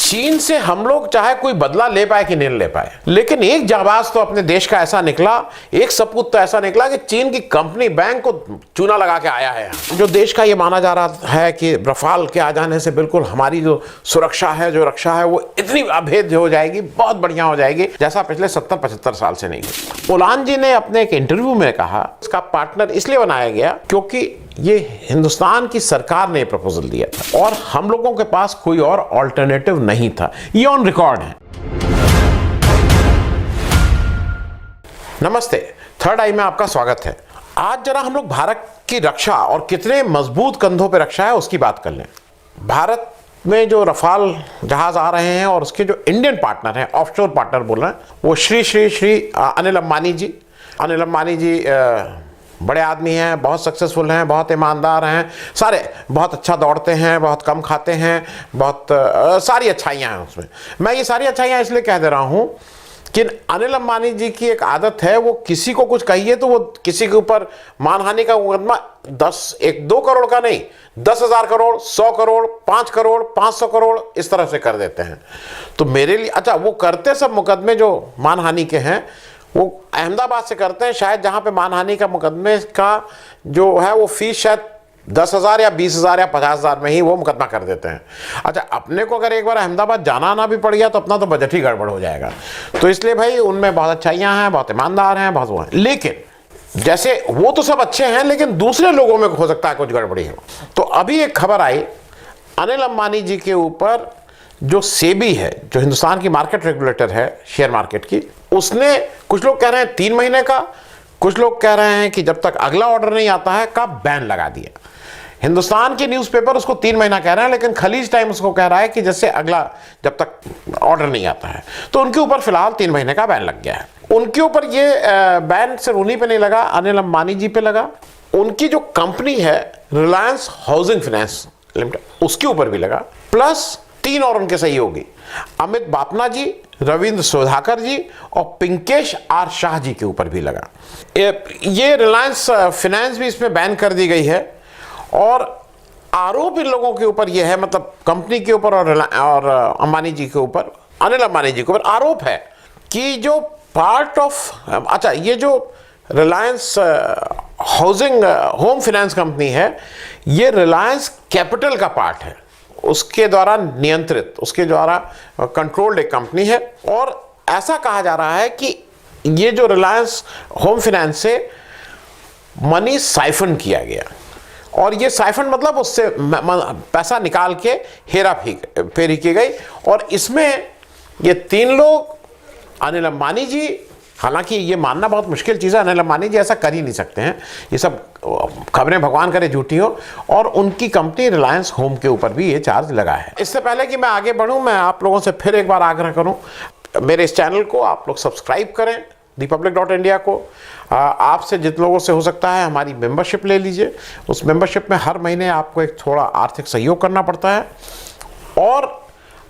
चीन से हम लोग चाहे कोई बदला ले पाए कि नहीं ले पाए, लेकिन एक जाबाज तो अपने देश का ऐसा निकला, एक सपूत तो ऐसा निकला कि चीन की कंपनी बैंक को चूना लगा के आया है। जो देश का ये माना जा रहा है कि रफाल के आ जाने से बिल्कुल हमारी जो सुरक्षा है, जो रक्षा है, वो इतनी अभेद्य हो जाएगी, बहुत बढ़िया हो जाएगी, जैसा पिछले 70-75 साल से नहीं हुई। ओलान जी ने अपने एक इंटरव्यू में कहा इसका पार्टनर इसलिए बनाया गया क्योंकि ये हिंदुस्तान की सरकार ने प्रपोजल दिया था और हम लोगों के पास कोई और ऑल्टरनेटिव नहीं था। ये ऑन रिकॉर्ड है। नमस्ते, थर्ड आई में आपका स्वागत है। आज जरा हम लोग भारत की रक्षा और कितने मजबूत कंधों पे रक्षा है उसकी बात कर लें। भारत में जो रफाल जहाज आ रहे हैं और उसके जो इंडियन पार्टनर हैं, ऑफशोर पार्टनर बोल रहे हैं, वो श्री अनिल अंबानी जी। अनिल अंबानी जी बड़े आदमी हैं, बहुत सक्सेसफुल हैं, बहुत ईमानदार हैं, सारे बहुत अच्छा दौड़ते हैं, बहुत कम खाते हैं, बहुत सारी अच्छाइयाँ हैं उसमें। मैं ये सारी अच्छाइयाँ इसलिए कह दे रहा हूँ कि अनिल अंबानी जी की एक आदत है, वो किसी को कुछ कहिए तो वो किसी के ऊपर मानहानि का मुकदमा 2 करोड़ का नहीं, 10,000 करोड़, 100 करोड़, 5 करोड़, 500 करोड़ इस तरह से कर देते हैं। तो मेरे लिए अच्छा, वो करते सब मुकदमे जो मानहानि के हैं वो अहमदाबाद से करते हैं, शायद जहां पे मानहानि का मुकदमे का जो है वो फीस शायद 10,000 या 20,000 या 50,000 में ही वो मुकदमा कर देते हैं। अच्छा, अपने को अगर एक बार अहमदाबाद जाना ना भी पड़ गया तो अपना तो बजट ही गड़बड़ हो जाएगा। तो इसलिए भाई उनमें बहुत अच्छाइयाँ हैं, बहुत ईमानदार हैं, बहुत वो हैं। लेकिन जैसे वो तो सब अच्छे हैं, लेकिन दूसरे लोगों में हो सकता है कुछ गड़बड़ी हो। तो अभी एक खबर आई अनिल अंबानी जी के ऊपर, जो सेबी है, जो हिंदुस्तान की मार्केट रेगुलेटर है शेयर मार्केट की, उसने, कुछ लोग कह रहे हैं 3 महीने का, कुछ लोग कह रहे हैं कि जब तक अगला ऑर्डर नहीं आता है का बैन लगा दिया। हिंदुस्तान के न्यूज़पेपर उसको 3 महीना कह रहे हैं, लेकिन खलीज टाइम उसको कह रहा है कि जैसे अगला जब तक ऑर्डर नहीं आता है। तो उनके ऊपर फिलहाल 3 महीने का बैन लग गया है। उनके ऊपर ये बैन सिर्फ उन्हीं पे नहीं लगा, अनिल अंबानी जी पे लगा। उनकी जो कंपनी है रिलायंस हाउसिंग फाइनेंस लिमिटेड, उसके ऊपर भी लगा, प्लस 3 और उनके सहयोगी अमित बापना जी, रविंद्र सुधाकर जी और पिंकेश आर शाह जी के ऊपर भी लगा। ये रिलायंस फाइनेंस भी इसमें बैन कर दी गई है। और आरोप इन लोगों के ऊपर ये है, मतलब कंपनी के ऊपर और अंबानी जी के ऊपर, अनिल अंबानी जी के ऊपर आरोप है कि जो पार्ट ऑफ, अच्छा, ये जो Reliance housing home finance company है, ये रिलायंस कैपिटल का पार्ट है, उसके द्वारा नियंत्रित, उसके द्वारा कंट्रोल्ड एक कंपनी है। और ऐसा कहा जा रहा है कि ये जो रिलायंस होम फाइनेंस से मनी साइफन किया गया, और ये साइफन मतलब उससे पैसा निकाल के हेरा फेरी की गई। और इसमें ये 3 लोग, अनिल अंबानी जी, हालांकि ये मानना बहुत मुश्किल चीज़ है, अनिल अंबानी जी ऐसा कर ही नहीं सकते हैं, ये सब खबरें भगवान करे झूठी हो, और उनकी कंपनी रिलायंस होम के ऊपर भी ये चार्ज लगा है। इससे पहले कि मैं आगे बढ़ूं, मैं आप लोगों से फिर एक बार आग्रह करूं, मेरे इस चैनल को आप लोग सब्सक्राइब करें, thepublic.india को। आपसे जितने लोगों से हो सकता है हमारी मेंबरशिप ले लीजिए। उस मेंबरशिप में हर महीने आपको एक थोड़ा आर्थिक सहयोग करना पड़ता है, और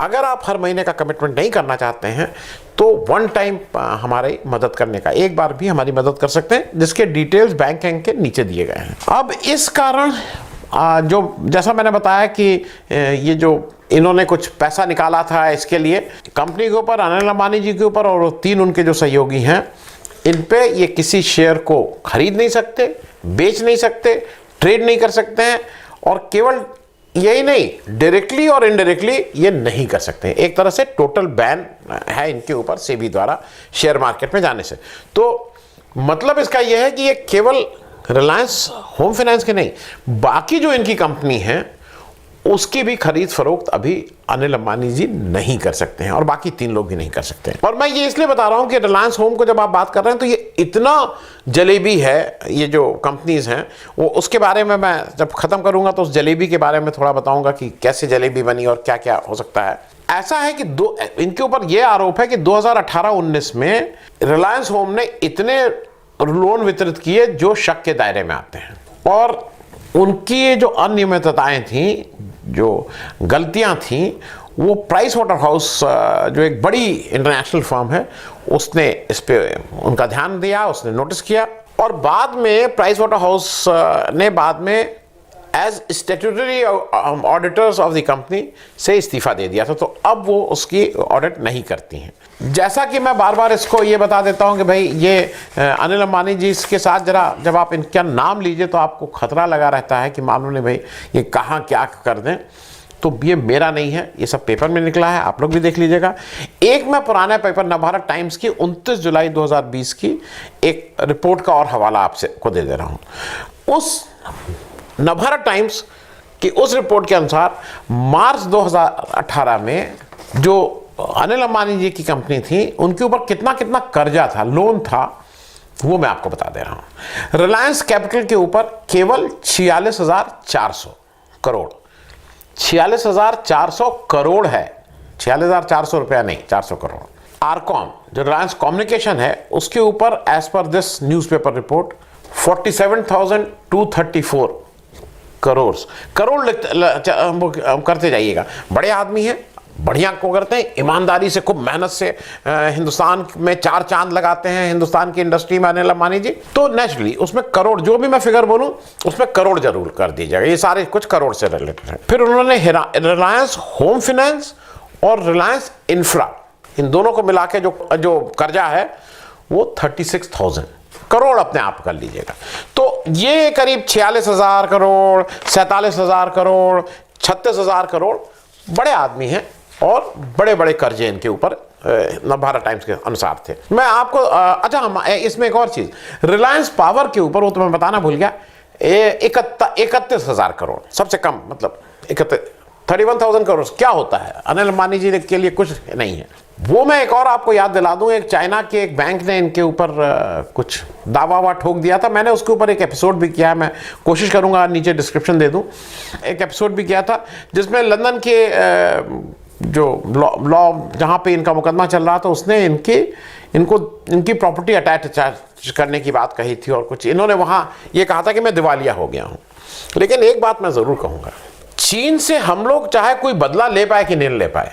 अगर आप हर महीने का कमिटमेंट नहीं करना चाहते हैं तो 1 टाइम हमारी मदद करने का, एक बार भी हमारी मदद कर सकते हैं, जिसके डिटेल्स बैंक के नीचे दिए गए हैं। अब इस कारण जो, जैसा मैंने बताया कि ये जो इन्होंने कुछ पैसा निकाला था, इसके लिए कंपनी के ऊपर, अनिल अंबानी जी के ऊपर और 3 उनके जो सहयोगी हैं, इन पे ये किसी शेयर को खरीद नहीं सकते, बेच नहीं सकते, ट्रेड नहीं कर सकते हैं, और केवल यही नहीं, डायरेक्टली और इनडायरेक्टली ये नहीं कर सकते हैं। एक तरह से टोटल बैन है इनके ऊपर सेबी द्वारा शेयर मार्केट में जाने से। तो मतलब इसका यह है कि ये केवल रिलायंस होम फाइनेंस के नहीं, बाकी जो इनकी कंपनी है उसकी भी खरीद फरोख्त अभी अनिल अंबानी जी नहीं कर सकते हैं, और बाकी 3 लोग भी नहीं कर सकते हैं। और मैं ये इसलिए बता रहा हूं कि रिलायंस होम को जब आप बात कर रहे हैं तो ये इतना जलेबी है, ये जो कंपनीज हैं वो, उसके बारे में मैं जब खत्म करूंगा तो उस जलेबी के बारे में थोड़ा बताऊंगा कि कैसे जलेबी बनी और क्या क्या हो सकता है। ऐसा है कि इनके ऊपर ये आरोप है कि 2018-19 में रिलायंस होम ने इतने लोन वितरित किए जो शक के दायरे में आते हैं, और उनकी जो अनियमितताएं थी, जो गलतियां थी, वो प्राइस वाटर हाउस, जो एक बड़ी इंटरनेशनल फर्म है, उसने इस पे उनका ध्यान दिया, उसने नोटिस किया, और बाद में प्राइस वाटर हाउस ने बाद में as statutory auditors of the company से इस्तीफा दे दिया था, तो अब वो उसकी ऑडिट नहीं करती हैं। जैसा कि मैं बार बार इसको ये बता देता हूं कि भाई ये अनिल अंबानी जी के साथ जरा जब आप इनका नाम लीजिए तो आपको खतरा लगा रहता है कि मालूम नहीं भाई ये कहाँ क्या कर दें। तो ये मेरा नहीं है, ये सब पेपर में निकला है, आप लोग भी देख लीजिएगा। एक मैं पुराना पेपर नवभारत टाइम्स की 29 जुलाई 2020 की एक रिपोर्ट का और हवाला आपसे को दे रहा हूं। उस नवभारत टाइम्स की उस रिपोर्ट के अनुसार मार्च 2018 में जो अनिल अंबानी जी की कंपनी थी उनके ऊपर कितना कितना कर्जा था, लोन था, वो मैं आपको बता दे रहा हूं। रिलायंस कैपिटल के ऊपर केवल 46,400 करोड़, 46,400 करोड़ है, 46,400 रुपया नहीं, 400 करोड़। आरकॉम जो रिलायंस कम्युनिकेशन है उसके ऊपर as per this newspaper report 47,234 crore करते जाइएगा। बड़े आदमी हैं, बढ़िया को करते हैं, ईमानदारी से खूब मेहनत से हिंदुस्तान में 4 चांद लगाते हैं हिंदुस्तान की इंडस्ट्री में अनिल अंबानी जी। तो नेचुरली उसमें करोड़, जो भी मैं फिगर बोलूं उसमें करोड़ जरूर कर दीजिएगा, ये सारे कुछ करोड़ से रिलेटेड है। फिर उन्होंने रिलायंस होम फाइनेंस और रिलायंस इंफ्रा, इन दोनों को मिला के जो कर्जा है वो 36,000 करोड़ अपने आप कर लीजिएगा। तो ये करीब 46,000 करोड़, 47,000 करोड़, 36,000 करोड़ बड़े आदमी हैं और बड़े बड़े कर्जे इनके ऊपर नवभारत टाइम्स के अनुसार थे। मैं आपको अच्छा हम इसमें एक और चीज, रिलायंस पावर के ऊपर, वो तो मैं बताना भूल गया, 31,000 करोड़ सबसे कम, मतलब 31,000 करोड़ क्या होता है अनिल अंबानी जी के लिए कुछ नहीं है। वो मैं एक और आपको याद दिला दूं, एक चाइना के एक बैंक ने इनके ऊपर कुछ दावा ठोक दिया था। मैंने उसके ऊपर एक एपिसोड भी किया है, मैं कोशिश करूंगा नीचे डिस्क्रिप्शन दे दूं, एक एपिसोड भी किया था जिसमें लंदन के जो लॉ जहां पे इनका मुकदमा चल रहा था उसने इनकी प्रॉपर्टी अटैच करने की बात कही थी और कुछ इन्होंने वहां ये कहा था कि मैं दिवालिया हो गया हूं। लेकिन एक बात मैं जरूर कहूंगा, चीन से हम लोग चाहे कोई बदला ले पाए कि नहीं ले पाए,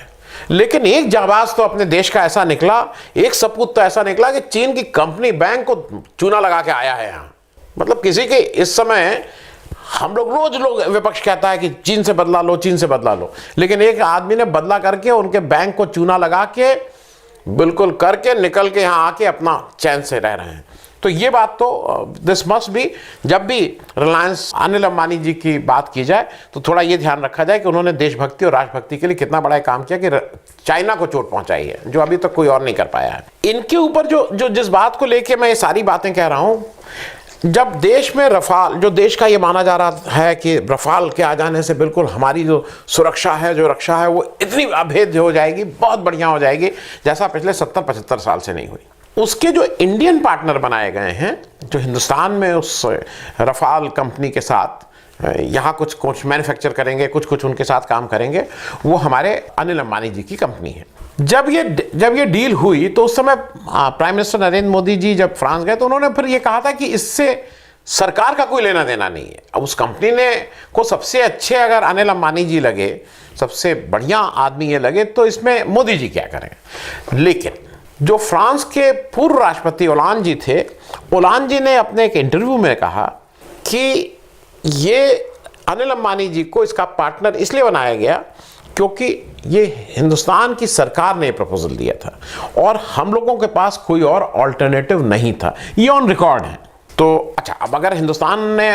लेकिन एक जाबाज तो अपने देश का ऐसा निकला, एक सपूत तो ऐसा निकला कि चीन की कंपनी बैंक को चूना लगा के आया है यहाँ। मतलब किसी के इस समय हम लोग विपक्ष कहता है कि चीन से बदला लो, चीन से बदला लो, लेकिन एक आदमी ने बदला करके उनके बैंक को चूना लगा के बिल्कुल करके निकल के यहाँ आके अपना चैन से रह रहे हैं। तो ये बात तो दिस मस्ट बी, जब भी रिलायंस अनिल अंबानी जी की बात की जाए तो थोड़ा ये ध्यान रखा जाए कि उन्होंने देशभक्ति और राष्ट्रभक्ति के लिए कितना बड़ा काम किया कि चाइना को चोट पहुंचाई है, जो अभी तक कोई और नहीं कर पाया है। इनके ऊपर जो जिस बात को लेके मैं ये सारी बातें कह रहा हूं, जब देश में रफाल, जो देश का ये माना जा रहा है कि रफाल के आ जाने से बिल्कुल हमारी जो सुरक्षा है, जो रक्षा है, वो इतनी अभेद्य हो जाएगी, बहुत बढ़िया हो जाएगी, जैसा पिछले 70-75 साल से नहीं हुई। उसके जो इंडियन पार्टनर बनाए गए हैं, जो हिंदुस्तान में उस रफाल कंपनी के साथ यहाँ कुछ मैन्युफैक्चर करेंगे, कुछ उनके साथ काम करेंगे, वो हमारे अनिल अंबानी जी की कंपनी है। जब ये डील हुई तो उस समय प्राइम मिनिस्टर नरेंद्र मोदी जी जब फ्रांस गए तो उन्होंने फिर ये कहा था कि इससे सरकार का कोई लेना देना नहीं है। अब उस कंपनी को सबसे अच्छे अगर अनिल अंबानी जी लगे, सबसे बढ़िया आदमी ये लगे, तो इसमें मोदी जी क्या करें। लेकिन जो फ्रांस के पूर्व राष्ट्रपति ओलांद जी थे, ओलांद जी ने अपने एक इंटरव्यू में कहा कि ये अनिल अंबानी जी को इसका पार्टनर इसलिए बनाया गया क्योंकि ये हिंदुस्तान की सरकार ने प्रपोजल दिया था और हम लोगों के पास कोई और ऑल्टरनेटिव नहीं था। ये ऑन रिकॉर्ड है। तो अच्छा, अब अगर हिंदुस्तान ने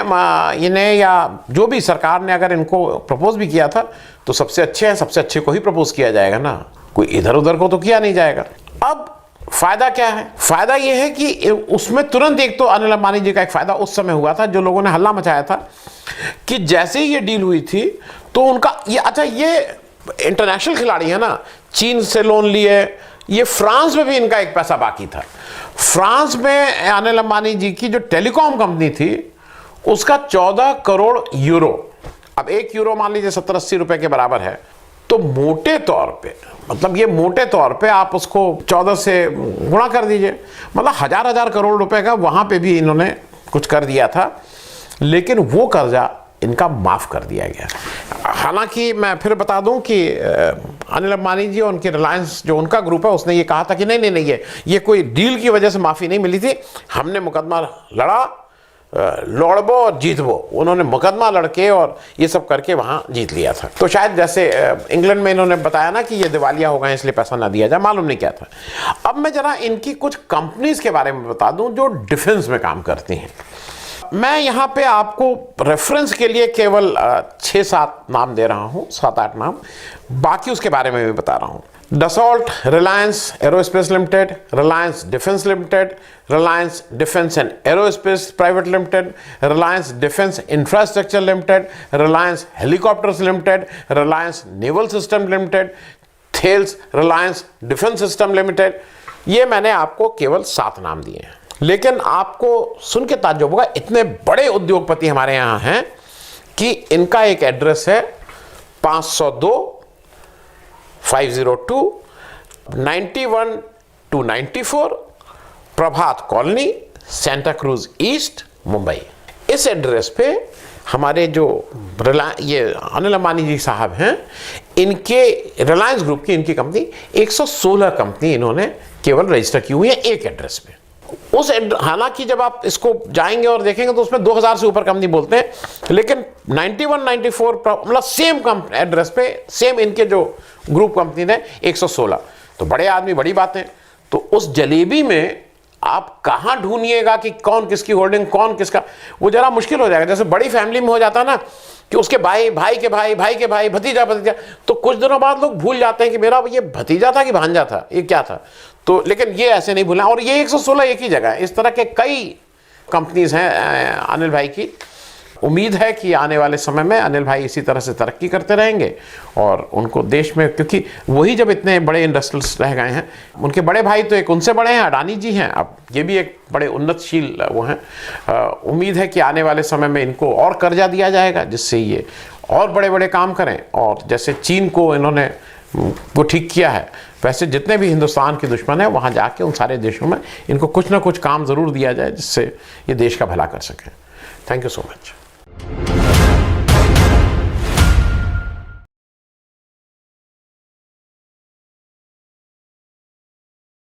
इन्हें या जो भी सरकार ने अगर इनको प्रपोज भी किया था तो सबसे अच्छे हैं, सबसे अच्छे को ही प्रपोज किया जाएगा ना, कोई इधर उधर को तो किया नहीं जाएगा। अब फायदा क्या है? फायदा यह है कि उसमें तुरंत एक तो अनिल अंबानी जी का एक फायदा उस समय हुआ था, जो लोगों ने हल्ला मचाया था कि जैसे ही ये डील हुई थी तो उनका ये इंटरनेशनल खिलाड़ी है ना, चीन से लोन लिए, ये फ्रांस में भी इनका एक पैसा बाकी था। फ्रांस में अनिल अंबानी जी की जो टेलीकॉम कंपनी थी उसका 14 करोड़ यूरो, अब 1 यूरो मान लीजिए 70-80 रुपए के बराबर है, तो मोटे तौर पे, मतलब ये मोटे तौर पे आप उसको 14 से गुणा कर दीजिए, मतलब हजार करोड़ रुपए का वहां पे भी इन्होंने कुछ कर दिया था, लेकिन वो कर्जा इनका माफ कर दिया गया। हालांकि मैं फिर बता दूं कि अनिल अंबानी जी और उनके रिलायंस जो उनका ग्रुप है उसने ये कहा था कि नहीं ये कोई डील की वजह से माफ़ी नहीं मिली थी, हमने मुकदमा लड़ा, लौड़बो और जीतबो, उन्होंने मुकदमा लड़के और ये सब करके वहाँ जीत लिया था। तो शायद जैसे इंग्लैंड में इन्होंने बताया ना कि ये दिवालिया हो गए इसलिए पैसा ना दिया जाए, मालूम नहीं क्या था। अब मैं जरा इनकी कुछ कंपनीज के बारे में बता दूं जो डिफेंस में काम करती हैं। मैं यहाँ पे आपको रेफरेंस के लिए केवल 6-7 नाम दे रहा हूँ, 7-8 नाम, बाकी उसके बारे में भी बता रहा हूँ। Dassault, Reliance aerospace limited, Reliance defence limited, Reliance defence and aerospace private limited, Reliance defence infrastructure limited, Reliance helicopters limited, Reliance naval system limited, Thales Reliance defence system limited. ये मैंने आपको केवल 7 नाम दिए हैं, लेकिन आपको सुन के ताज्जुब होगा, इतने बड़े उद्योगपति हमारे यहाँ हैं कि इनका एक एड्रेस है 502 91 294 प्रभात कॉलोनी, सेंटा क्रूज ईस्ट, मुंबई। इस एड्रेस पे हमारे जो ये अनिल अंबानी जी साहब हैं, इनके रिलायंस ग्रुप की इनकी कंपनी 116 कंपनी इन्होंने केवल रजिस्टर की हुई है एक एड्रेस पे। उस हालांकि जब आप इसको जाएंगे और देखेंगे तो उसमें 2000 से ऊपर कंपनी बोलते हैं, लेकिन 91 94 मतलब सेम एड्रेस पे सेम इनके जो ग्रुप कंपनी ने 116। तो बड़े आदमी, बड़ी बातें। तो उस जलेबी में आप कहां ढूंढिएगा कि कौन किसकी होल्डिंग, कौन किसका, वो जरा मुश्किल हो जाएगा। जैसे बड़ी फैमिली में हो जाता ना कि उसके भाई, भाई के भाई, भाई के भाई, भतीजा भतीजा, तो कुछ दिनों बाद लोग भूल जाते हैं कि मेरा ये भतीजा था कि भांजा था, ये क्या था। तो लेकिन ये ऐसे नहीं भूलना। और ये 116 एक ही जगह है। इस तरह के कई कंपनीज हैं अनिल भाई की। उम्मीद है कि आने वाले समय में अनिल भाई इसी तरह से तरक्की करते रहेंगे और उनको देश में, क्योंकि वही जब इतने बड़े इंडस्ट्रियलिस्ट रह गए हैं, उनके बड़े भाई तो एक उनसे बड़े हैं, अडानी जी हैं, अब ये भी एक बड़े उन्नतशील वो हैं। उम्मीद है कि आने वाले समय में इनको और कर्जा दिया जाएगा जिससे ये और बड़े बड़े काम करें। और जैसे चीन को इन्होंने वो ठीक किया है, वैसे जितने भी हिंदुस्तान के दुश्मन हैं वहाँ जाके उन सारे देशों में इनको कुछ ना कुछ काम ज़रूर दिया जाए जिससे ये देश का भला कर सकें। Thank you so much.